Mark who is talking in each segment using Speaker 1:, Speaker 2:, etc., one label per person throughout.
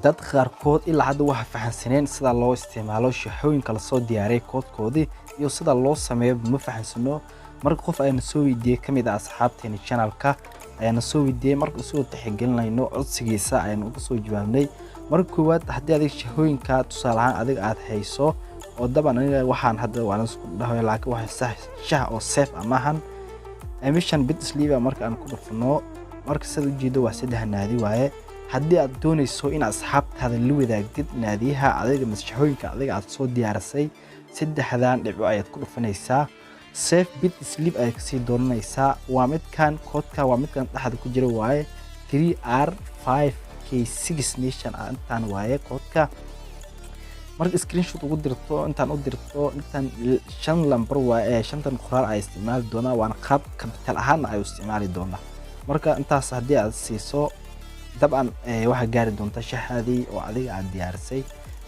Speaker 1: dad qaarkood ilaa hadda waxa fahansaneen sida loo isticmaalo shaxooyinka la soo diyaariyay koodkoodii iyo sida loo sameeyo ma fahansano marka qof ayna soo weydiiyay kamid ah asxaabteena channelka ayna soo weydiiyay marka soo taxagelinayno codsigiisa ayna uga soo jawaabnay marka koowaad haddii adig shaxooyinka tusaalahan adig aad hayso oo daban aniga waxaan hadda waan isku dhahay laakiin waxa shax oo safe amahan emission bit sleeve marka aan ku dhufno marka sida ujeedo waa saddex naadi waaye haddii aad doonayso in asxaabtaada la wadaagtid naadiyaha adiga mashaxooyinka adiga aad soo diyaarisay saddexdan dhibic ayaad ku dhufanaysaa safe bit sleeve ay ka sii dooranaysaa waa midkan koodka waa midkan dhaxda ku jira waaye 3R5K6 nation intaan waaye koodka marka screenshot ugu dirto intaan u dirto intaan 5 lambar waaye 5tan qoraal ay isticmaali doonaa waana qaab capital ahaan ay isticmaali doonaa marka intaas haddii aad siiso dabcan waxa gaari doonta shaxadii oo adiga aad diyaarisay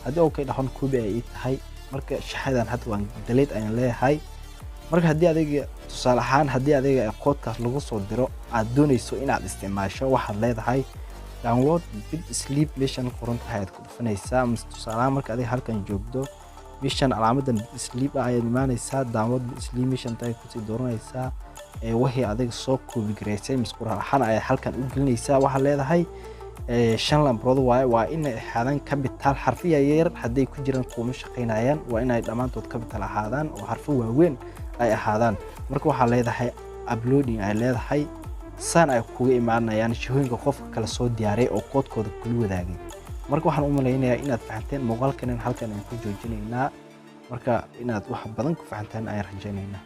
Speaker 1: haddii oo kay dhaxon koobi ay tahay marka shaxadan hadda waan delete ayaan leeyahay marka haddii adiga tusaale ahaan haddii adiga koodkaas lagu soo diro aad doonayso inaad isticmaasho waxaad leedahay download bit sleeve mission qoranta ayaad ku dhufanaysaa tusaale marka adiga halkan joogdo mission calaamadan bit sleeve ayaad imaanaysaa download bit sleeve mission tay ku sii dooranaysaa wixii adiga soo koobi gareysay misquraal ahaan ay halkan u gelinaysaa waxa leedahay 5 lambarood waa in ay ahaadaan capital xarfiya yar haday ku jiraan kuma shaqeynayaan waa in ay dhamaantood capital ahaadaan oo xarfo waaweyn ay ahaadaan marka waxa leedahay uploading ay leedahay san ay kuga imaanayaan shaqooyinka qofka kala soo diyaaray oo koodkooda kula wadaagay marka waxaan u maleynayaa inaad fahanteen muuqaalkan halkan aan ku joojinaynaa marka inaad wax badan ku fahantaan ay rajaynaynaa